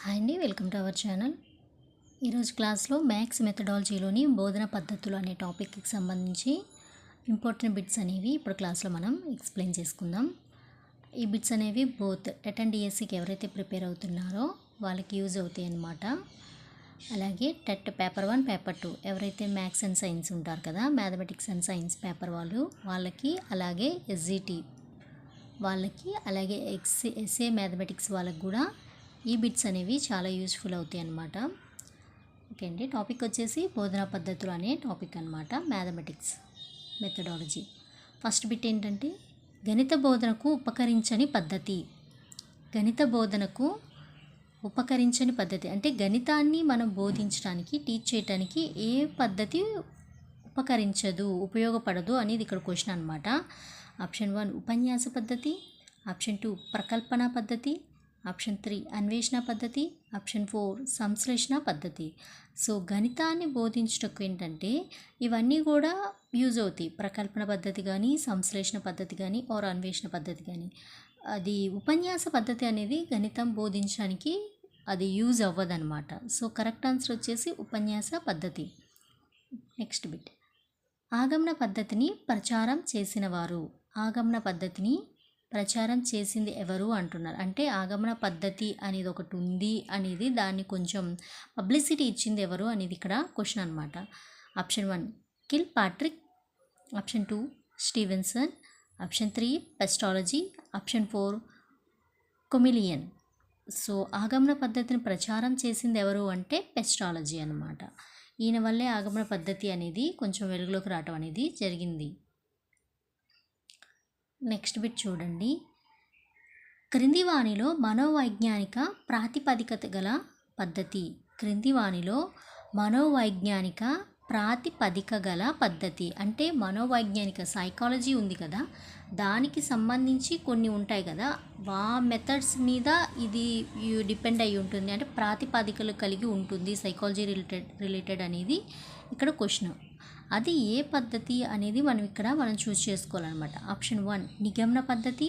Hi అండి, welcome to our channel. ఈరోజు క్లాస్లో మ్యాథ్స్ మెథడాలజీలోని బోధన పద్ధతులు అనే టాపిక్కి సంబంధించి ఇంపార్టెంట్ బిట్స్ అనేవి ఇప్పుడు క్లాస్లో మనం ఎక్స్ప్లెయిన్ చేసుకుందాం. ఈ బిట్స్ అనేవి బోత్ టెట్ అండ్ డిఎస్సికి ఎవరైతే ప్రిపేర్ అవుతున్నారో వాళ్ళకి యూజ్ అవుతాయి అన్నమాట. అలాగే టెట్ పేపర్ 1 పేపర్ 2 ఎవరైతే మ్యాథ్స్ అండ్ సైన్స్ ఉంటారు కదా, మ్యాథమెటిక్స్ అండ్ సైన్స్ పేపర్ వాళ్ళకి, అలాగే ఎస్జిటి వాళ్ళకి, అలాగే ఎస్ఏ మ్యాథమెటిక్స్ వాళ్ళకి కూడా ఈ బిట్స్ అనేవి చాలా యూస్ఫుల్ అవుతాయి అన్నమాట. ఓకే అండి, టాపిక్ వచ్చేసి బోధనా పద్ధతులు అనే టాపిక్ అన్నమాట, మ్యాథమెటిక్స్ మెథడాలజీ. ఫస్ట్ బిట్ ఏంటంటే గణిత బోధనకు ఉపకరించని పద్ధతి. గణిత బోధనకు ఉపకరించని పద్ధతి అంటే గణితాన్ని మనం బోధించడానికి, టీచ్ చేయడానికి ఏ పద్ధతి ఉపయోగపడదు అనేది ఇక్కడ క్వశ్చన్ అనమాట. ఆప్షన్ 1 ఉపన్యాస పద్ధతి, ఆప్షన్ 2 ప్రకల్పన పద్ధతి, ఆప్షన్ 3 అన్వేషణ పద్ధతి, ఆప్షన్ 4 సంశ్లేషణ పద్ధతి. సో గణితాన్ని బోధించటకు ఏంటంటే ఇవన్నీ కూడా యూజ్ అవుతాయి. ప్రకల్పన పద్ధతి కానీ, సంశ్లేషణ పద్ధతి కానీ, ఆర్ అన్వేషణ పద్ధతి కానీ. అది ఉపన్యాస పద్ధతి అనేది గణితం బోధించడానికి అది యూజ్ అవ్వదన్నమాట. సో కరెక్ట్ ఆన్సర్ వచ్చేసి ఉపన్యాస పద్ధతి. నెక్స్ట్ బిట్, ఆగమన పద్ధతిని ప్రచారం చేసిన వారు. ఆగమన పద్ధతిని ప్రచారం చేసింది ఎవరు అంటున్నారు. అంటే ఆగమన పద్ధతి అనేది ఒకటి ఉంది అనేది దాన్ని కొంచెం పబ్లిసిటీ ఇచ్చింది ఎవరు అనేది ఇక్కడ క్వశ్చన్ అనమాట. Option 1 Kilpatrick, option 2 Stevenson, option 3 Pestalozzi, option 4 కొమిలియన్. సో ఆగమన పద్ధతిని ప్రచారం చేసింది ఎవరు అంటే పెస్టాలజీ అన్నమాట. ఈయన వల్లే ఆగమన పద్ధతి అనేది కొంచెం వెలుగులోకి రావటం అనేది జరిగింది. నెక్స్ట్ బిట్ చూడండి, క్రింది వానిలో మనోవైజ్ఞానిక ప్రాతిపదికత గల పద్ధతి. క్రింది వానిలో మనోవైజ్ఞానిక ప్రాతిపదిక గల పద్ధతి అంటే మనోవైజ్ఞానిక సైకాలజీ ఉంది కదా, దానికి సంబంధించి కొన్ని ఉంటాయి కదా, ఆ మెథడ్స్ మీద ఇది డిపెండ్ అయి ఉంటుంది. అంటే ప్రాతిపదికలు కలిగి ఉంటుంది సైకాలజీ రిలేటెడ్ అనేది ఇక్కడ క్వశ్చన్. అది ఏ పద్ధతి అనేది మనం చూస్ చేసుకోవాలన్నమాట. ఆప్షన్ 1 నిగమన పద్ధతి,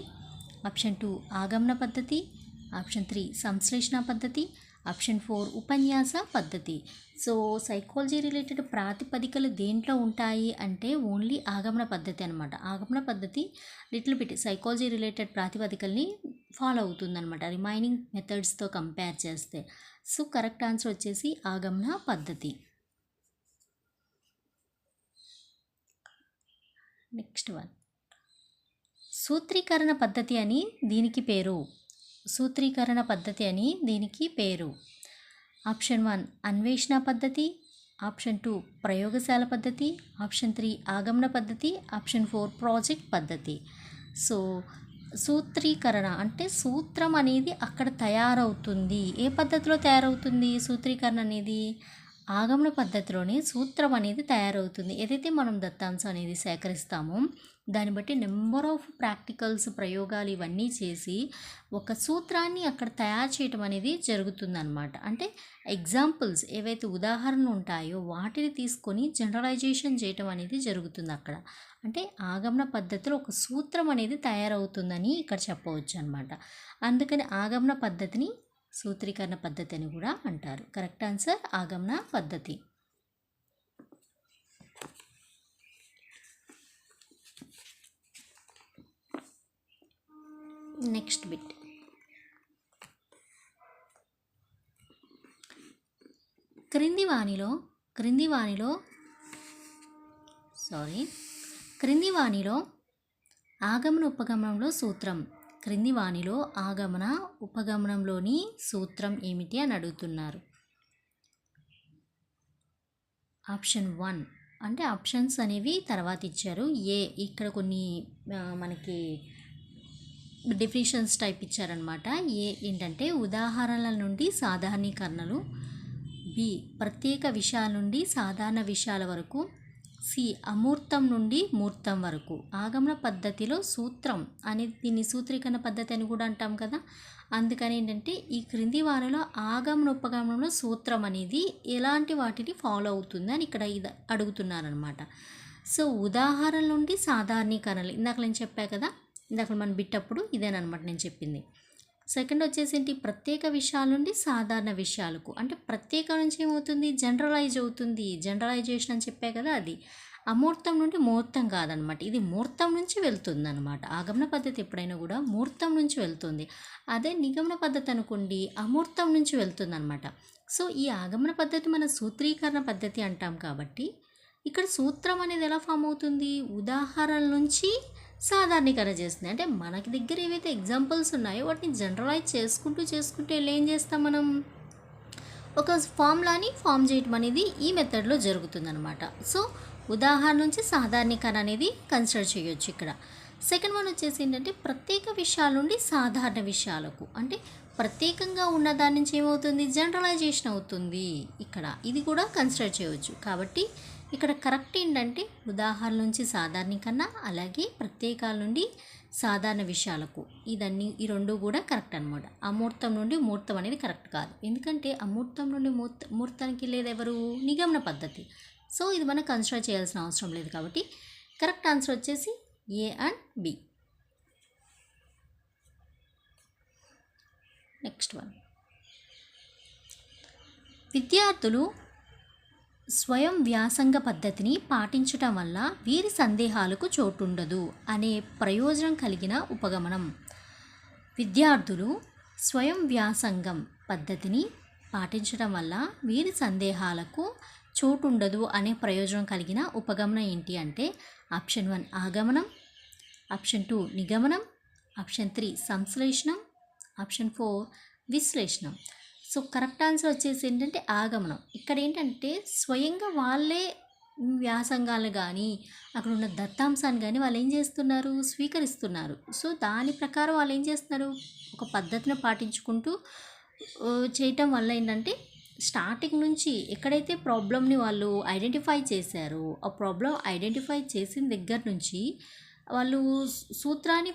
ఆప్షన్ 2 ఆగమన పద్ధతి, ఆప్షన్ 3 సంశ్లేషణ పద్ధతి, ఆప్షన్ 4 ఉపన్యాస పద్ధతి. సో సైకాలజీ రిలేటెడ్ ప్రాతిపదికలు దేంట్లో ఉంటాయి అంటే ఓన్లీ ఆగమన పద్ధతి అనమాట. ఆగమన పద్ధతి లిటిల్ బిట్ సైకాలజీ రిలేటెడ్ ప్రాతిపదికల్ని ఫాలో అవుతుందన్నమాట, రిమైనింగ్ మెథడ్స్తో కంపేర్ చేస్తే. సో కరెక్ట్ ఆన్సర్ వచ్చేసి ఆగమన పద్ధతి. నెక్స్ట్ 1 సూత్రీకరణ పద్ధతి అని దీనికి పేరు. సూత్రీకరణ పద్ధతి అని దీనికి పేరు. ఆప్షన్ 1 అన్వేషణ పద్ధతి, ఆప్షన్ 2 ప్రయోగశాల పద్ధతి, ఆప్షన్ 3 ఆగమన పద్ధతి, ఆప్షన్ 4 ప్రాజెక్ట్ పద్ధతి. సో సూత్రీకరణ అంటే సూత్రం అనేది అక్కడ తయారవుతుంది. ఏ పద్ధతిలో తయారవుతుంది సూత్రీకరణ అనేది? ఆగమన పద్ధతిలోనే సూత్రం అనేది తయారవుతుంది. ఏదైతే మనం దత్తాంశం అనేది సేకరిస్తామో దాన్ని బట్టి నెంబర్ ఆఫ్ ప్రాక్టికల్స్, ప్రయోగాలు ఇవన్నీ చేసి ఒక సూత్రాన్ని అక్కడ తయారు చేయటం అనేది జరుగుతుందన్నమాట. అంటే ఎగ్జాంపుల్స్ ఏవైతే ఉదాహరణలు ఉంటాయో వాటిని తీసుకొని జనరలైజేషన్ చేయటం అనేది జరుగుతుంది అక్కడ. అంటే ఆగమన పద్ధతిలో ఒక సూత్రం అనేది తయారవుతుందని ఇక్కడ చెప్పవచ్చు అనమాట. అందుకని ఆగమన పద్ధతిని సూత్రీకరణ పద్ధతి అని కూడా అంటారు. కరెక్ట్ ఆన్సర్ ఆగమన పద్ధతి. నెక్స్ట్ బిట్, క్రింది వానిలో ఆగమన ఉపగమనంలో సూత్రం. క్రింది వానిలో ఆగమన ఉపగమనంలోని సూత్రం ఏమిటి అని అడుగుతున్నారు. ఆప్షన్ 1 అంటే ఆప్షన్స్ అనేవి తర్వాత ఇచ్చారు. ఏ ఇక్కడ కొన్ని మనకి డెఫినిషన్స్ టైప్ ఇచ్చారనమాట. ఏ ఏంటంటే ఉదాహరణల నుండి సాధారణీకరణలు, బి ప్రత్యేక విషయాల నుండి సాధారణ విషయాల వరకు, సి అమూర్తం నుండి మూర్తం వరకు. ఆగమన పద్ధతిలో సూత్రం అనేది దీన్ని సూత్రీకరణ పద్ధతి అని కూడా అంటాం కదా. అందుకని ఏంటంటే ఈ క్రింది వారిలో ఆగమన ఉపగమనంలో సూత్రం అనేది ఎలాంటి వాటిని ఫాలో అవుతుంది అని ఇక్కడ ఇది అడుగుతున్నారనమాట. సో ఉదాహరణ నుండి సాధారణీకరణలు ఇందాక నేను చెప్పా కదా, ఇందాక మనం బిట్టప్పుడు ఇదేనమాట నేను చెప్పింది. సెకండ్ వచ్చేసి ఏంటి, ప్రత్యేక విషయాల నుండి సాధారణ విషయాలకు, అంటే ప్రత్యేక నుంచి ఏమవుతుంది, జనరలైజ్ అవుతుంది. జనరలైజేషన్ అని చెప్పే కదా అది. అమూర్తం నుండి మూర్తం కాదనమాట, ఇది మూర్తం నుంచి వెళ్తుంది అనమాట. ఆగమన పద్ధతి ఎప్పుడైనా కూడా మూర్తం నుంచి వెళ్తుంది. అదే నిగమన పద్ధతి అనుకోండి, అమూర్తం నుంచి వెళ్తుంది అనమాట. సో ఈ ఆగమన పద్ధతి మన సూత్రీకరణ పద్ధతి అంటాం కాబట్టి ఇక్కడ సూత్రం అనేది ఎలా ఫామ్ అవుతుంది, ఉదాహరణల నుంచి సాధారణీకరణ చేస్తుంది. అంటే మనకి దగ్గర ఏవైతే ఎగ్జాంపుల్స్ ఉన్నాయో వాటిని జనరలైజ్ చేసుకుంటూ వెళ్ళి ఏం చేస్తాం మనం, ఒక ఫార్ములాని ఫామ్ చేయటం అనేది ఈ మెథడ్లో జరుగుతుందన్నమాట. సో ఉదాహరణ నుంచి సాధారణీకరణ అనేది కన్సిడర్ చేయొచ్చు ఇక్కడ. సెకండ్ వన్ వచ్చేసి ఏంటంటే ప్రత్యేక విషయాల నుండి సాధారణ విషయాలకు, అంటే ప్రత్యేకంగా ఉన్న దాని నుంచి ఏమవుతుంది, జనరలైజేషన్ అవుతుంది ఇక్కడ. ఇది కూడా కన్సిడర్ చేయవచ్చు. కాబట్టి ఇక్కడ కరెక్ట్ ఏంటంటే ఉదాహరణ నుంచి సాధారణీకరణ, అలాగే ప్రత్యేకాల నుండి సాధారణ విషయాలకు, ఈ రెండు కూడా కరెక్ట్ అనమాట. అమూర్తం నుండి మూర్తం అనేది కరెక్ట్ కాదు, ఎందుకంటే అమూర్తం నుండి మూర్తానికి లేదెవరు, నిగమన పద్ధతి. సో ఇది మనం కన్సిడర్ చేయాల్సిన అవసరం లేదు. కాబట్టి కరెక్ట్ ఆన్సర్ వచ్చేసి A and B. Next one, విద్యార్థులు స్వయం వ్యాసంగ పద్ధతిని పాటించటం వల్ల వీరి సందేహాలకు చోటుండదు అనే ప్రయోజనం కలిగిన ఉపగమనం. విద్యార్థులు స్వయం వ్యాసంగం పద్ధతిని పాటించడం వల్ల వీరి సందేహాలకు చోటుండదు అనే ప్రయోజనం కలిగిన ఉపగమనం ఏంటి అంటే ఆప్షన్ 1 ఆగమనం, ఆప్షన్ 2 నిగమనం, ఆప్షన్ 3 సంశ్లేషణం, ఆప్షన్ 4 విశ్లేషణం. సో కరెక్ట్ ఆన్సర్ వచ్చేసి ఏంటంటే ఆగమనం. ఇక్కడ ఏంటంటే స్వయంగా వాళ్ళే వ్యాసంగాలు కానీ అక్కడ ఉన్న దత్తాంశాన్ని కానీ వాళ్ళు ఏం చేస్తున్నారు, స్వీకరిస్తున్నారు. సో దాని ప్రకారం వాళ్ళు ఏం చేస్తున్నారు, ఒక పద్ధతిని పాటించుకుంటూ చేయటం వల్ల ఏంటంటే స్టార్టింగ్ నుంచి ఎక్కడైతే ప్రాబ్లమ్ని వాళ్ళు ఐడెంటిఫై చేశారో ఆ ప్రాబ్లం ఐడెంటిఫై చేసిన దగ్గర నుంచి వాళ్ళు సూత్రాన్ని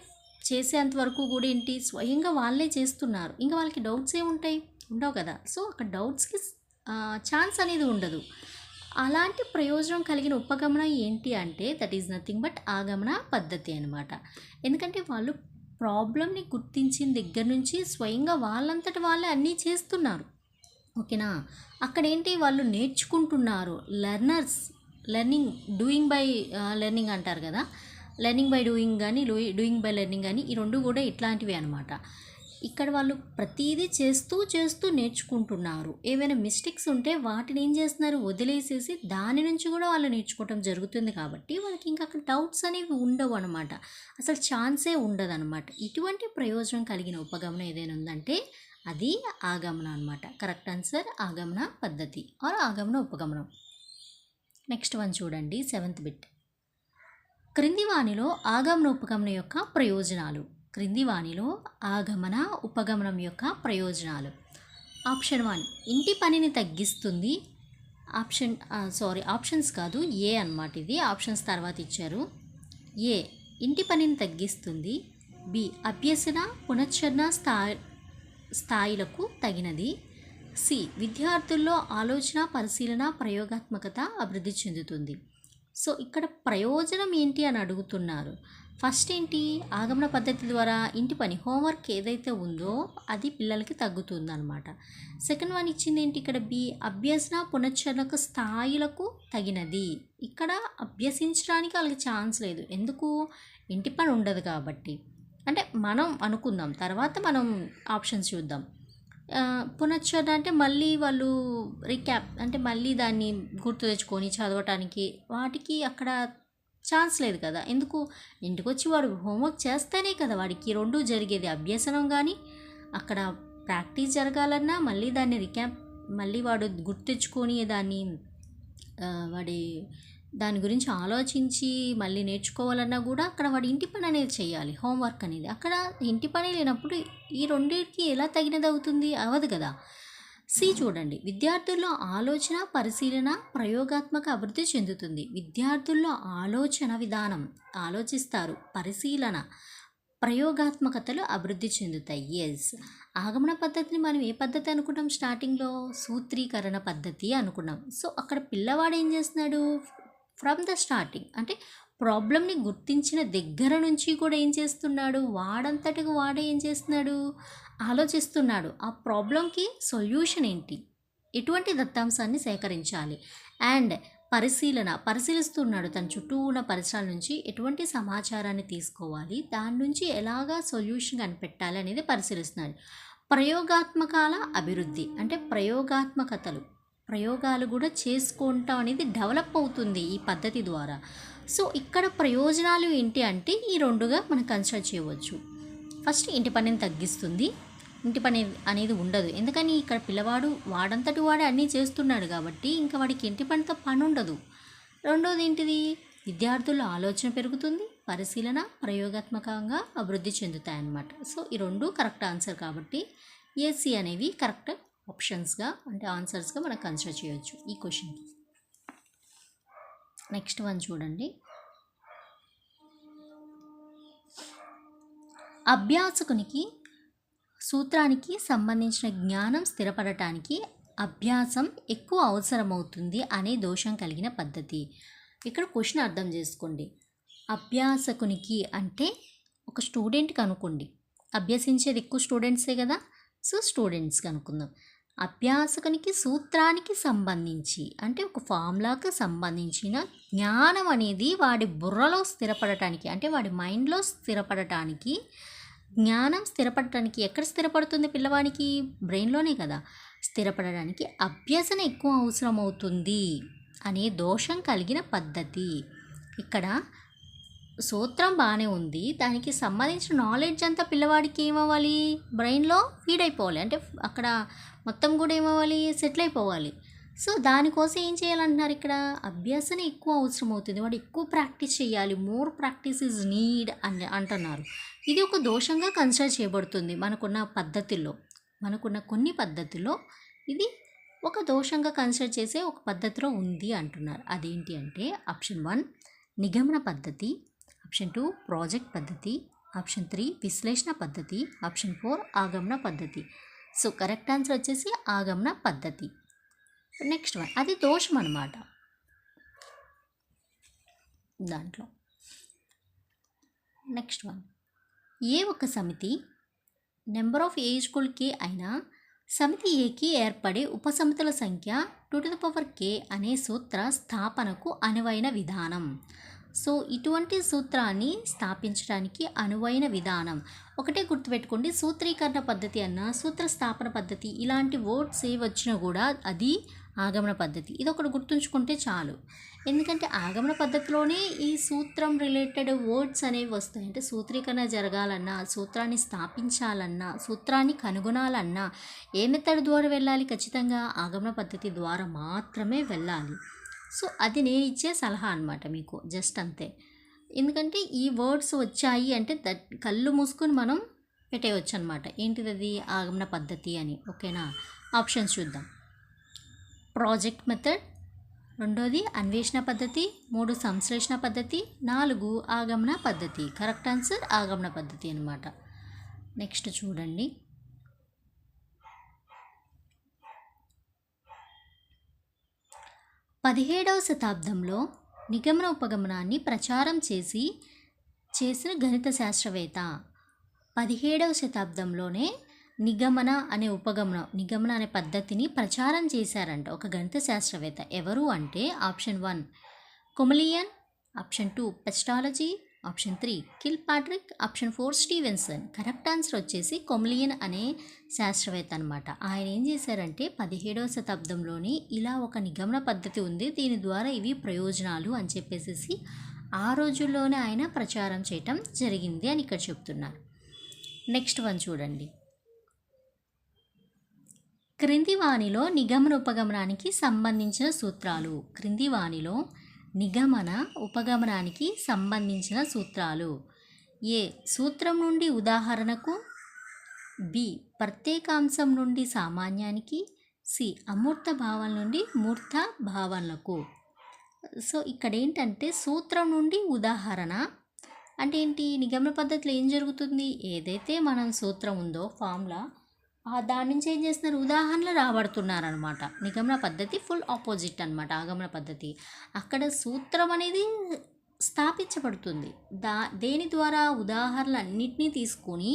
చేసేంత వరకు కూడా ఏంటి, స్వయంగా వాళ్ళే చేస్తున్నారు. ఇంకా వాళ్ళకి డౌట్స్ ఏముంటాయి, ఉండవు కదా. సో అక్కడ డౌట్స్కి ఛాన్స్ అనేది ఉండదు. అలాంటి ప్రయోజనం కలిగిన ఉపగమనం ఏంటి అంటే దట్ ఈజ్ నథింగ్ బట్ ఆగమన పద్ధతి అనమాట. ఎందుకంటే వాళ్ళు ప్రాబ్లమ్ని గుర్తించిన దగ్గర నుంచి స్వయంగా వాళ్ళంతట వాళ్ళే అన్నీ చేస్తున్నారు. ఓకేనా, అక్కడ ఏంటి, వాళ్ళు నేర్చుకుంటున్నారు. లెర్నింగ్ డూయింగ్ బై లెర్నింగ్ అంటారు కదా, లెర్నింగ్ బై డూయింగ్ కానీ డూయింగ్ బై లెర్నింగ్ కానీ ఈ రెండు కూడా ఇట్లాంటివి అనమాట. ఇక్కడ వాళ్ళు ప్రతిదీ చేస్తూ నేర్చుకుంటున్నారు. ఏవైనా మిస్టేక్స్ ఉంటే వాటిని ఏం చేస్తున్నారు, వదిలేసేసి దాని నుంచి కూడా వాళ్ళు నేర్చుకోవటం జరుగుతుంది. కాబట్టి వాళ్ళకి ఇంకా అక్కడ డౌట్స్ అనేవి ఉండవు అనమాట, అసలు ఛాన్సే ఉండదు అనమాట. ఇటువంటి ప్రయోజనం కలిగిన ఉపగమనం ఏదైనా ఉందంటే అది ఆగమన అనమాట. కరెక్ట్ ఆన్సర్ ఆగమన పద్ధతి ఆర్ ఆగమన ఉపగమనం. నెక్స్ట్ వన్ చూడండి, 7th బిట్. క్రింది వానిలో ఆగమన ఉపగమనం యొక్క ప్రయోజనాలు. క్రింది వానిలో ఆగమన ఉపగమనం యొక్క ప్రయోజనాలు. ఆప్షన్ 1 ఇంటి పనిని తగ్గిస్తుంది. ఆప్షన్స్ కాదు, ఏ అన్నమాట. ఇది ఆప్షన్స్ తర్వాత ఇచ్చారు. ఏ ఇంటి పనిని తగ్గిస్తుంది, బి అభ్యసన పునశ్చరణ స్థాయిలకు తగినది, సి విద్యార్థుల్లో ఆలోచన పరిశీలన ప్రయోగాత్మకత అభివృద్ధి చెందుతుంది. సో ఇక్కడ ప్రయోజనం ఏంటి అని అడుగుతున్నారు. ఫస్ట్ ఏంటి, ఆగమన పద్ధతి ద్వారా ఇంటి పని హోంవర్క్ ఏదైతే ఉందో అది పిల్లలకి తగ్గుతుంది అనమాట. సెకండ్ వన్ ఇచ్చింది ఏంటి, ఇక్కడ బి అభ్యసన పునశ్చరణకు స్థాయిలకు తగినది. ఇక్కడ అభ్యసించడానికి వాళ్ళకి ఛాన్స్ లేదు, ఎందుకు, ఇంటి పని ఉండదు కాబట్టి. అంటే మనం అనుకుందాం, తర్వాత మనం ఆప్షన్స్ చూద్దాం. పునశ్చరణ అంటే మళ్ళీ వాళ్ళు రీక్యాప్ అంటే మళ్ళీ దాన్ని గుర్తు తెచ్చుకొని చదవటానికి వాటికి అక్కడ ఛాన్స్ లేదు కదా. ఎందుకు, ఇంటికి వచ్చి వాడు హోంవర్క్ చేస్తేనే కదా వాడికి రెండు జరిగేది. అభ్యసనం కానీ అక్కడ ప్రాక్టీస్ జరగాలన్నా మళ్ళీ దాన్ని రీక్యాప్ మళ్ళీ వాడు గుర్తు తెచ్చుకొని దాని గురించి ఆలోచించి మళ్ళీ నేర్చుకోవాలన్నా కూడా అక్కడ వాడు ఇంటి పని అనేది చేయాలి, హోంవర్క్ అనేది. అక్కడ ఇంటి పని లేనప్పుడు ఈ రెండింటికి ఎలా తగినది అవుతుంది, అవ్వదు కదా. సి చూడండి, విద్యార్థుల్లో ఆలోచన పరిశీలన ప్రయోగాత్మక అభివృద్ధి చెందుతుంది. విద్యార్థుల్లో ఆలోచన విధానం, ఆలోచిస్తారు, పరిశీలన ప్రయోగాత్మకతలు అభివృద్ధి చెందుతాయి. ఎస్, ఆగమన పద్ధతిని మనం ఏ పద్ధతి అనుకున్నాం, స్టార్టింగ్లో సూత్రీకరణ పద్ధతి అనుకున్నాం. సో అక్కడ పిల్లవాడు ఏం చేస్తున్నాడు, ఫ్రమ్ ద స్టార్టింగ్ అంటే ప్రాబ్లమ్ని గుర్తించిన దగ్గర నుంచి కూడా ఏం చేస్తున్నాడు, వాడంతటికి వాడే ఏం చేస్తున్నాడు, ఆలోచిస్తున్నాడు. ఆ ప్రాబ్లంకి సొల్యూషన్ ఏంటి, ఎటువంటి దత్తాంశాన్ని సేకరించాలి అండ్ పరిశీలిస్తున్నాడు. తన చుట్టూ ఉన్న పరిసరాల నుంచి ఎటువంటి సమాచారాన్ని తీసుకోవాలి, దాని నుంచి ఎలాగా సొల్యూషన్ కనిపెట్టాలి అనేది పరిశీలిస్తున్నాడు. ప్రయోగాత్మకాల అభివృద్ధి అంటే ప్రయోగాలు కూడా చేసుకుంటాం అనేది డెవలప్ అవుతుంది ఈ పద్ధతి ద్వారా. సో ఇక్కడ ప్రయోజనాలు ఏంటి అంటే ఈ రెండుగా మనం కన్సిడర్ చేయవచ్చు. ఫస్ట్, ఇంటి పనిని తగ్గిస్తుంది. ఇంటి పని అనేది ఉండదు, ఎందుకని ఇక్కడ పిల్లవాడు వాడంతటి వాడే అన్నీ చేస్తున్నాడు కాబట్టి ఇంకా వాడికి ఇంటి పనితో పని ఉండదు. రెండోది ఏంటిది, విద్యార్థుల ఆలోచన పెరుగుతుంది, పరిశీలన ప్రయోగాత్మకంగా అభివృద్ధి చెందుతాయన్నమాట. సో ఈ రెండు కరెక్ట్ ఆన్సర్ కాబట్టి ఏసీ అనేవి కరెక్ట్ ఆప్షన్స్గా అంటే ఆన్సర్స్గా మనం కన్సిడర్ చేయొచ్చు ఈ క్వశ్చన్కి. నెక్స్ట్ వన్ చూడండి. అభ్యాసకునికి సూత్రానికి సంబంధించిన జ్ఞానం స్థిరపడటానికి అభ్యాసం ఎక్కువ అవసరమవుతుంది అనే దోషం కలిగిన పద్ధతి. ఇక్కడ క్వశ్చన్ అర్థం చేసుకోండి. అభ్యాసకునికి అంటే ఒక స్టూడెంట్కి అనుకోండి, అభ్యసించేది ఎక్కువ స్టూడెంట్సే కదా, సో స్టూడెంట్స్కి అనుకుందాం. అభ్యాసకునికి సూత్రానికి సంబంధించి అంటే ఒక ఫార్ములాకి సంబంధించిన జ్ఞానం అనేది వాడి బుర్రలో స్థిరపడటానికి అంటే వాడి మైండ్లో స్థిరపడటానికి, జ్ఞానం స్థిరపడటానికి ఎక్కడ స్థిరపడుతుంది పిల్లవాడికి, బ్రెయిన్లోనే కదా, స్థిరపడడానికి అభ్యసన ఎక్కువ అవసరం అవుతుంది అనే దోషం కలిగిన పద్ధతి. ఇక్కడ సూత్రం బాగానే ఉంది, దానికి సంబంధించిన నాలెడ్జ్ అంతా పిల్లవాడికి ఏమవ్వాలి, బ్రెయిన్లో ఫీడ్ అయిపోవాలి, అంటే అక్కడ మొత్తం కూడా ఏమవ్వాలి, సెటిల్ అయిపోవాలి. సో దానికోసం ఏం చేయాలంటున్నారు, ఇక్కడ అభ్యాసన ఎక్కువ అవసరం అవుతుంది, వాడు ఎక్కువ ప్రాక్టీస్ చేయాలి, మోర్ ప్రాక్టీస్ ఈజ్ నీడ్ అని అంటున్నారు. ఇది ఒక దోషంగా కన్సిడర్ చేయబడుతుంది మనకున్న కొన్ని పద్ధతుల్లో ఇది ఒక దోషంగా కన్సిడర్ చేసే ఒక పద్ధతిలో ఉంది అంటున్నారు. అదేంటి అంటే ఆప్షన్ 1 నిగమన పద్ధతి, ఆప్షన్ 2 ప్రాజెక్ట్ పద్ధతి, ఆప్షన్ 3 విశ్లేషణ పద్ధతి, ఆప్షన్ 4 ఆగమన పద్ధతి. సో కరెక్ట్ ఆన్సర్ వచ్చేసి ఆగమన పద్ధతి. నెక్స్ట్ వన్, అది దోషం అన్నమాట. దాంట్లో నెక్స్ట్ వన్, ఏ ఒక సమితి number of A equal k అయినా సమితి ఏకి ఏర్పడే ఉపసమితుల సంఖ్య 2k అనే సూత్ర స్థాపనకు అనువైన విధానం. సో ఇటువంటి సూత్రాన్ని స్థాపించడానికి అనువైన విధానం ఒకటే గుర్తుపెట్టుకోండి. సూత్రీకరణ పద్ధతి అన్న సూత్ర స్థాపన పద్ధతి ఇలాంటి వర్డ్స్ ఏ వచ్చినా కూడా అది ఆగమన పద్ధతి. ఇది ఒకటి గుర్తుంచుకుంటే చాలు, ఎందుకంటే ఆగమన పద్ధతిలోనే ఈ సూత్రం రిలేటెడ్ వర్డ్స్ అనేవి వస్తాయి. అంటే సూత్రీకరణ జరగాలన్నా, సూత్రాన్ని స్థాపించాలన్నా, సూత్రాన్ని కనుగొనాలన్నా ఏ మెథడ్ ద్వారా వెళ్ళాలి, ఖచ్చితంగా ఆగమన పద్ధతి ద్వారా మాత్రమే వెళ్ళాలి. సో అది నేను ఇచ్చే సలహా అనమాట మీకు, జస్ట్ అంతే. ఎందుకంటే ఈ వర్డ్స్ వచ్చాయి అంటే కళ్ళు మూసుకొని మనం పెట్టేయచ్చు అనమాట. ఏంటిది అది, ఆగమన పద్ధతి అని. ఓకేనా, ఆప్షన్స్ చూద్దాం. ప్రాజెక్ట్ మెథడ్, రెండోది అన్వేషణ పద్ధతి, 3 సంశ్లేషణ పద్ధతి, 4 ఆగమన పద్ధతి. కరెక్ట్ ఆన్సర్ ఆగమన పద్ధతి అనమాట. నెక్స్ట్ చూడండి. పదిహేడవ శతాబ్దంలో నిగమన ఉపగమనాన్ని ప్రచారం చేసిన గణిత శాస్త్రవేత్త. 17వ శతాబ్దంలోనే నిగమన అనే పద్ధతిని ప్రచారం చేశారంట ఒక గణిత శాస్త్రవేత్త. ఎవరు అంటే ఆప్షన్ 1 కొమిలియన్, option 2 Pestalozzi, option 3 Kilpatrick, option 4 Stevenson. Correct answer వచ్చేసి కొమిలియన్ అనే శాస్త్రవేత్త అనమాట. ఆయన ఏం చేశారంటే 17వ శతాబ్దంలోని ఇలా ఒక నిగమన పద్ధతి ఉంది, దీని ద్వారా ఇవి ప్రయోజనాలు అని చెప్పేసి ఆ రోజుల్లోనే ఆయన ప్రచారం చేయటం జరిగింది అని ఇక్కడ చెప్తున్నారు. నెక్స్ట్ వన్ చూడండి. క్రింది వానిలో నిగమన ఉపగమనానికి సంబంధించిన సూత్రాలు. క్రింది వానిలో నిగమన ఉపగమనానికి సంబంధించిన సూత్రాలు. ఏ సూత్రం నుండి ఉదాహరణకు, బి ప్రత్యేకాంశం నుండి సామాన్యానికి, సి అమూర్త భావం నుండి మూర్త భావనలకు. సో ఇక్కడ ఏంటంటే సూత్రం నుండి ఉదాహరణ అంటే ఏంటి, నిగమన పద్ధతిలో ఏం జరుగుతుంది, ఏదైతే మనం సూత్రం ఉందో ఫార్ములా దాని నుంచి ఏం చేస్తున్నారు, ఉదాహరణలు రాబడుతున్నారు అనమాట. నిగమన పద్ధతి ఫుల్ ఆపోజిట్ అనమాట ఆగమన పద్ధతి. అక్కడ సూత్రం అనేది స్థాపించబడుతుంది. దేని ద్వారా? ఉదాహరణలు అన్నిటినీ తీసుకొని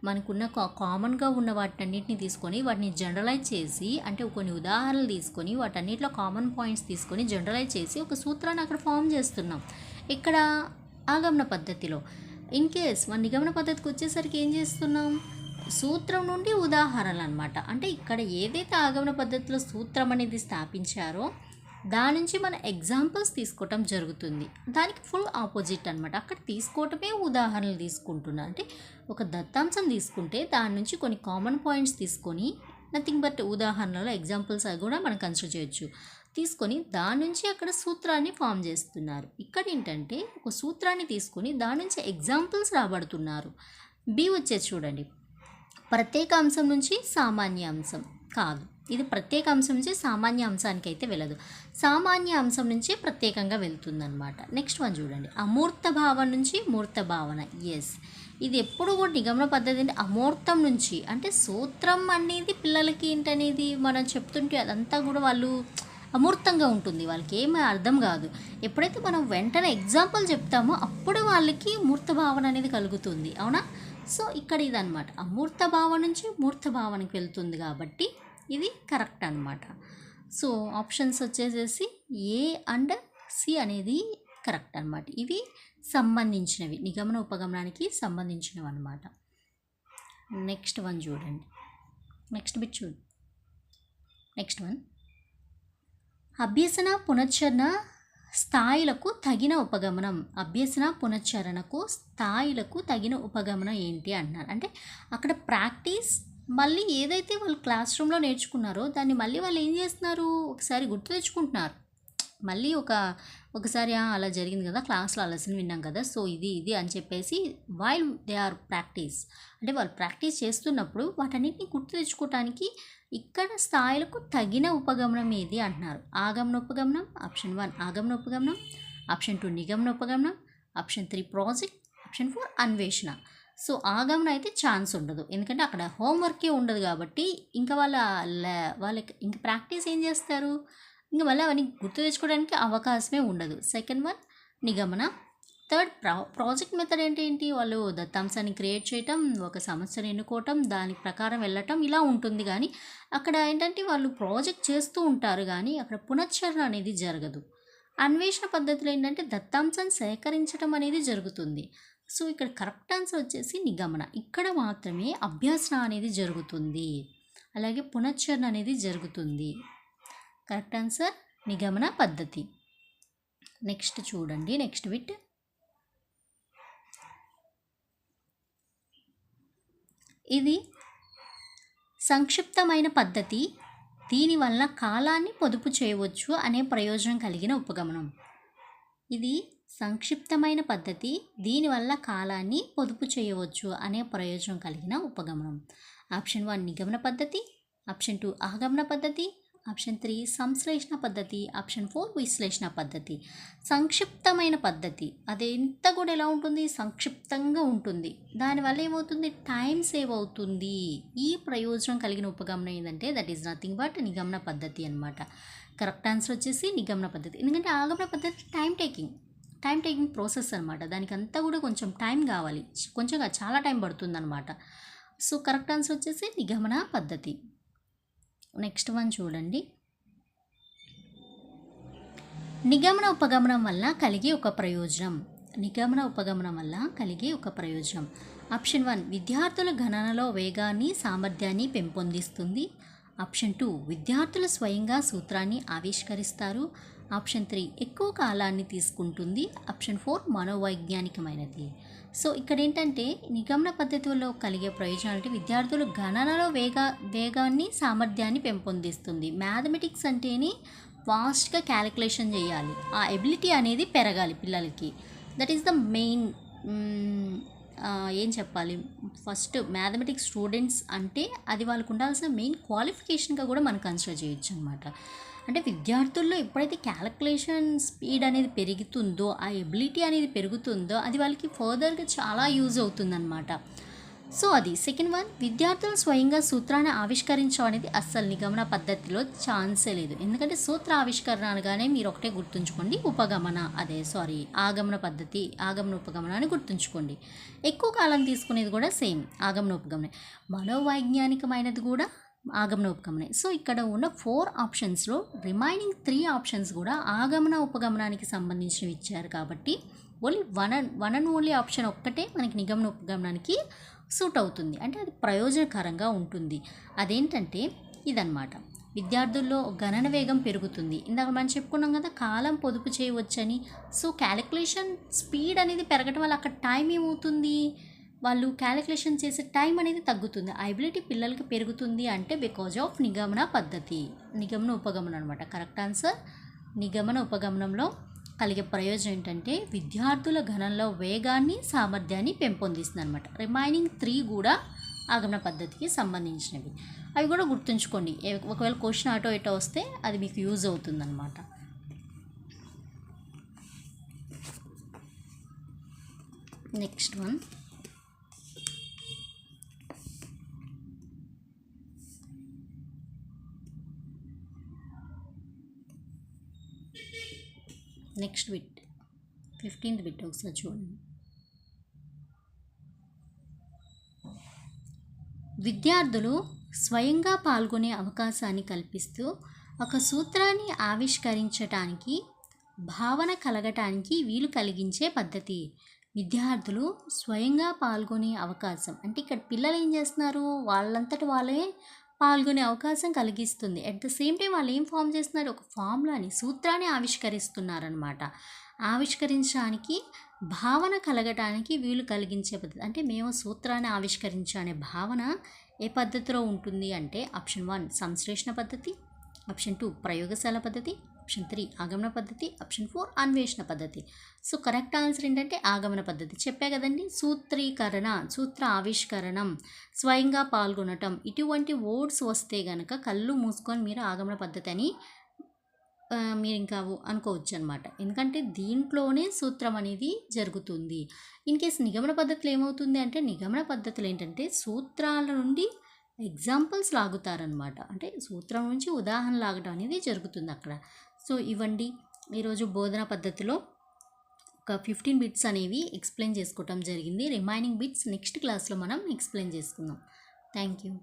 మనకున్న కామన్గా ఉన్న వాటన్నిటిని తీసుకొని వాటిని జనరలైజ్ చేసి, అంటే కొన్ని ఉదాహరణలు తీసుకొని వాటన్నిటిలో కామన్ పాయింట్స్ తీసుకొని జనరలైజ్ చేసి ఒక సూత్రాన్ని అక్కడ ఫామ్ చేస్తున్నాం. ఇక్కడ ఆగమన పద్ధతిలో ఇన్ కేస్ మన నిగమన పద్ధతికి వచ్చేసరికి ఏం చేస్తున్నాం? సూత్రం నుండి ఉదాహరణలు అనమాట. అంటే ఇక్కడ ఏదైతే ఆగమన పద్ధతిలో సూత్రం అనేది స్థాపించారో దాని నుంచి మన ఎగ్జాంపుల్స్ తీసుకోవటం జరుగుతుంది. దానికి ఫుల్ ఆపోజిట్ అనమాట. అక్కడ తీసుకోవటమే ఉదాహరణలు తీసుకుంటున్నా. అంటే ఒక దత్తాంశం తీసుకుంటే దాని నుంచి కొన్ని కామన్ పాయింట్స్ తీసుకొని, నథింగ్ బట్ ఉదాహరణలో ఎగ్జాంపుల్స్ అవి కూడా మనం కన్సిడర్ చేయొచ్చు, తీసుకొని దాని నుంచి అక్కడ సూత్రాన్ని ఫామ్ చేస్తున్నారు. ఇక్కడ ఏంటంటే ఒక సూత్రాన్ని తీసుకొని దాని నుంచి ఎగ్జాంపుల్స్ రాబడుతున్నారు. బి వచ్చేసి చూడండి, ప్రత్యేక అంశం నుంచి సామాన్య అంశం కాదు. ఇది ప్రత్యేక అంశం నుంచి సామాన్య అంశానికి అయితే వెళ్ళదు, సామాన్య అంశం నుంచి ప్రత్యేకంగా వెళ్తుందన్నమాట. నెక్స్ట్ వన్ చూడండి, అమూర్త భావన నుంచి మూర్త భావన. ఎస్, ఇది ఎప్పుడు కూడా నిగమన పద్ధతి అంటే అమూర్తం నుంచి, అంటే సూత్రం అనేది పిల్లలకి ఏంటనేది మనం చెప్తుంటే అదంతా కూడా వాళ్ళు అమూర్తంగా ఉంటుంది, వాళ్ళకి ఏమీ అర్థం కాదు. ఎప్పుడైతే మనం వెంటనే ఎగ్జాంపుల్ చెప్తామో అప్పుడు వాళ్ళకి మూర్త భావన అనేది కలుగుతుంది. అవునా? సో ఇక్కడ ఇదన్నమాట, అమూర్త భావన నుంచి మూర్త భావనకి వెళ్తుంది కాబట్టి ఇది కరెక్ట్ అనమాట. సో ఆప్షన్స్ వచ్చేసేసి ఏ అండ్ సి అనేది కరెక్ట్ అనమాట. ఇవి సంబంధించినవి, నిగమన ఉపగమనానికి సంబంధించినవి అనమాట. నెక్స్ట్ వన్ చూడండి, నెక్స్ట్ బిట్ చూడు. నెక్స్ట్ వన్, అభ్యసన పునశ్చరణ స్థాయిలకు తగిన ఉపగమనం. అభ్యసన పునశ్చరణకు స్థాయిలకు తగిన ఉపగమనం ఏంటి అంటున్నారు. అంటే అక్కడ ప్రాక్టీస్, మళ్ళీ ఏదైతే వాళ్ళు క్లాస్ రూమ్లో నేర్చుకున్నారో దాన్ని మళ్ళీ వాళ్ళు ఏం చేస్తున్నారు, ఒకసారి గుర్తు తెచ్చుకుంటున్నారు. మళ్ళీ ఒకసారి అలా జరిగింది కదా, క్లాస్లో ఆ లెసన్ విన్నాం కదా, సో ఇది అని చెప్పేసి వైల్ దే ఆర్ ప్రాక్టీస్, అంటే వాళ్ళు ప్రాక్టీస్ చేస్తున్నప్పుడు వాటన్నిటిని గుర్తు తెచ్చుకోవటానికి ఇక్కడ స్థాయిలకు తగిన ఉపగమనం ఏది అంటున్నారు. ఆగమన ఉపగమనం, ఆప్షన్ 1 ఆగమన ఉపగమనం, ఆప్షన్ 2 నిగమన ఉపగమనం, ఆప్షన్ 3 ప్రాజెక్ట్, ఆప్షన్ 4 అన్వేషణ. సో ఆగమన అయితే ఛాన్స్ ఉండదు, ఎందుకంటే అక్కడ హోంవర్కే ఉండదు కాబట్టి ఇంకా వాళ్ళకి ఇంకా ప్రాక్టీస్ ఏం చేస్తారు, ఇంకా మళ్ళీ అవన్నీ గుర్తు తెచ్చుకోవడానికి అవకాశమే ఉండదు. సెకండ్ వన్ నిగమన. థర్డ్ ప్రాజెక్ట్ మెథడ్ ఏంటి, వాళ్ళు దత్తాంశాన్ని క్రియేట్ చేయటం, ఒక సమస్యను ఎన్నుకోవటం, దాని ప్రకారం వెళ్ళటం, ఇలా ఉంటుంది. కానీ అక్కడ ఏంటంటే వాళ్ళు ప్రాజెక్ట్ చేస్తూ ఉంటారు కానీ అక్కడ పునశ్చరణ అనేది జరగదు. అన్వేషణ పద్ధతిలో ఏంటంటే దత్తాంశం సేకరించడం అనేది జరుగుతుంది. సో ఇక్కడ కరెక్ట్ ఆన్సర్ వచ్చేసి నిగమన. ఇక్కడ మాత్రమే అభ్యాసన అనేది జరుగుతుంది, అలాగే పునశ్చరణ అనేది జరుగుతుంది. కరెక్ట్ ఆన్సర్ నిగమన పద్ధతి. నెక్స్ట్ చూడండి, నెక్స్ట్ బిట్, ఇది సంక్షిప్తమైన పద్ధతి, దీనివల్ల కాలాన్ని పొదుపు చేయవచ్చు అనే ప్రయోజనం కలిగిన ఉపగమనం. ఇది సంక్షిప్తమైన పద్ధతి, దీనివల్ల కాలాన్ని పొదుపు చేయవచ్చు అనే ప్రయోజనం కలిగిన ఉపగమనం. ఆప్షన్ 1 నిగమన పద్ధతి, ఆప్షన్ 2 ఆగమన పద్ధతి, ఆప్షన్ 3 సంశ్లేషణ పద్ధతి, ఆప్షన్ 4 విశ్లేషణ పద్ధతి. సంక్షిప్తమైన పద్ధతి అది ఎంత కూడా ఎలా ఉంటుంది, సంక్షిప్తంగా ఉంటుంది, దానివల్ల ఏమవుతుంది, టైం సేవ్ అవుతుంది. ఈ ప్రయోజనం కలిగిన ఉపగమనం ఏంటంటే దట్ ఈజ్ నథింగ్ బట్ నిగమన పద్ధతి అనమాట. కరెక్ట్ ఆన్సర్ వచ్చేసి నిగమన పద్ధతి. ఎందుకంటే ఆగమన పద్ధతి టైం టేకింగ్ ప్రాసెస్ అనమాట, దానికి అంతా కూడా కొంచెం టైం కావాలి, కొంచెం చాలా టైం పడుతుంది అనమాట. సో కరెక్ట్ ఆన్సర్ వచ్చేసి నిగమన పద్ధతి. నెక్స్ట్ వన్ చూడండి, నిగమన ఉపగమనం వల్ల కలిగే ఒక ప్రయోజనం. నిగమన ఉపగమనం వల్ల కలిగే ఒక ప్రయోజనం. ఆప్షన్ 1 విద్యార్థుల గణనలో వేగాన్ని సామర్థ్యాన్ని పెంపొందిస్తుంది. ఆప్షన్ 2 విద్యార్థులు స్వయంగా సూత్రాన్ని ఆవిష్కరిస్తారు. ఆప్షన్ 3 ఎక్కువ కాలాన్ని తీసుకుంటుంది. ఆప్షన్ 4 మనోవైజ్ఞానికమైనది. సో ఇక్కడ ఏంటంటే నిగమన పద్ధతిలో కలిగే ప్రయోజనాలు అంటే విద్యార్థులు గణనలో వేగాన్ని సామర్థ్యాన్ని పెంపొందిస్తుంది. మ్యాథమెటిక్స్ అంటేనే ఫాస్ట్గా క్యాలిక్యులేషన్ చేయాలి, ఆ ఎబిలిటీ అనేది పెరగాలి పిల్లలకి. దట్ ఈస్ ద మెయిన్, ఏం చెప్పాలి, ఫస్ట్ మ్యాథమెటిక్స్ స్టూడెంట్స్ అంటే అది వాళ్ళకు ఉండాల్సిన మెయిన్ క్వాలిఫికేషన్గా కూడా మనం కన్సిడర్ చేయొచ్చు అనమాట. అంటే విద్యార్థుల్లో ఎప్పుడైతే క్యాలిక్యులేషన్ స్పీడ్ అనేది పెరుగుతుందో, ఆ ఎబిలిటీ అనేది పెరుగుతుందో అది వాళ్ళకి ఫర్దర్గా చాలా యూజ్ అవుతుందన్నమాట. సో అది సెకండ్ వన్, విద్యార్థులు స్వయంగా సూత్రాన్ని ఆవిష్కరించడం అనేది అస్సలు నిగమన పద్ధతిలో ఛాన్సే లేదు. ఎందుకంటే సూత్ర ఆవిష్కరణ అనగానే మీరు ఒకటే గుర్తుంచుకోండి, ఆగమన పద్ధతి, ఆగమన ఉపగమన అని గుర్తుంచుకోండి. ఎక్కువ కాలం తీసుకునేది కూడా సేమ్ ఆగమన ఉపగమనే, మనోవైజ్ఞానికమైనది కూడా ఆగమన ఉపగమనే. సో ఇక్కడ ఉన్న 4 ఆప్షన్స్లో రిమైనింగ్ 3 ఆప్షన్స్ కూడా ఆగమన ఉపగమనానికి సంబంధించినవి ఇచ్చారు కాబట్టి only one and only option ఒక్కటే మనకి నిగమన ఉపగమనానికి సూట్ అవుతుంది, అంటే అది ప్రయోజనకరంగా ఉంటుంది. అదేంటంటే ఇదన్నమాట, విద్యార్థుల్లో గణన వేగం పెరుగుతుంది. ఇందాక మనం చెప్పుకున్నాం కదా కాలం పొదుపు చేయవచ్చని. సో క్యాలిక్యులేషన్ స్పీడ్ అనేది పెరగడం వల్ల అక్కడ టైం ఏమవుతుంది, వాళ్ళు క్యాలిక్యులేషన్ చేసే టైం అనేది తగ్గుతుంది. ఐబిలిటీ పిల్లలకి పెరుగుతుంది అంటే బికాజ్ ఆఫ్ నిగమన పద్ధతి, నిగమన ఉపగమనం అనమాట. Correct answer. నిగమన ఉపగమనంలో కలిగే ప్రయోజనం ఏంటంటే విద్యార్థుల గణనలో వేగాన్ని, సామర్థ్యాన్ని పెంపొందిస్తుంది అనమాట. రిమైనింగ్ 3 కూడా ఆగమన పద్ధతికి సంబంధించినవి. అవి కూడా గుర్తుంచుకోండి, ఒకవేళ క్వశ్చన్ అటో ఇటో వస్తే అది మీకు యూజ్ అవుతుందన్నమాట. Next one, next bit 15th bit ఒకసారి చూడండి. విద్యార్థులు స్వయంగా పాల్గొనే అవకాశాన్ని కల్పిస్తూ ఒక సూత్రాన్ని ఆవిష్కరించటానికి, భావన కలగటానికి వీలు కలిగించే పద్ధతి. విద్యార్థులు స్వయంగా పాల్గొనే అవకాశం అంటే ఇక్కడ పిల్లలు ఏం చేస్తున్నారు, వాళ్ళంతట వాళ్ళే పాల్గొనే అవకాశం కలిగిస్తుంది. అట్ ద సేమ్ టైం వాళ్ళు ఏం ఫామ్ చేస్తున్నారు, ఒక ఫార్ములాని, సూత్రాన్ని ఆవిష్కరిస్తున్నారనమాట. ఆవిష్కరించడానికి, భావన కలగటానికి వీలు కలిగించే పద్ధతి. అంటే మేము సూత్రాన్ని ఆవిష్కరించాలనే భావన ఏ పద్ధతిలో ఉంటుంది అంటే ఆప్షన్ 1 సంశ్లేషణ పద్ధతి, ఆప్షన్ 2 ప్రయోగశాల పద్ధతి, ఆప్షన్ 3 ఆగమన పద్ధతి, ఆప్షన్ 4 అన్వేషణ పద్ధతి. సో కరెక్ట్ ఆన్సర్ ఏంటంటే ఆగమన పద్ధతి. చెప్పే కదండి, సూత్రీకరణ, సూత్ర ఆవిష్కరణం, స్వయంగా పాల్గొనటం, ఇటువంటి వర్డ్స్ వస్తే కనుక కళ్ళు మూసుకొని మీరు ఆగమన పద్ధతి అని మీరు ఇంకా అనుకోవచ్చు అనమాట. ఎందుకంటే దీంట్లోనే సూత్రం అనేది జరుగుతుంది. ఇన్ కేస్ నిగమన పద్ధతులు ఏమవుతుంది అంటే, నిగమన పద్ధతులు ఏంటంటే సూత్రాల నుండి ఎగ్జాంపుల్స్ లాగుతారనమాట. అంటే సూత్రం నుంచి ఉదాహరణ లాగడం అనేది జరుగుతుంది అక్కడ. సో ఇవ్వండి ఈరోజు బోధన పద్ధతిలో ఒక 15 బిట్స్ అనేవి ఎక్స్ప్లెయిన్ చేసుకోవటం జరిగింది. రిమైనింగ్ బిట్స్ నెక్స్ట్ క్లాస్లో మనం ఎక్స్ప్లెయిన్ చేసుకుందాం. Thank you.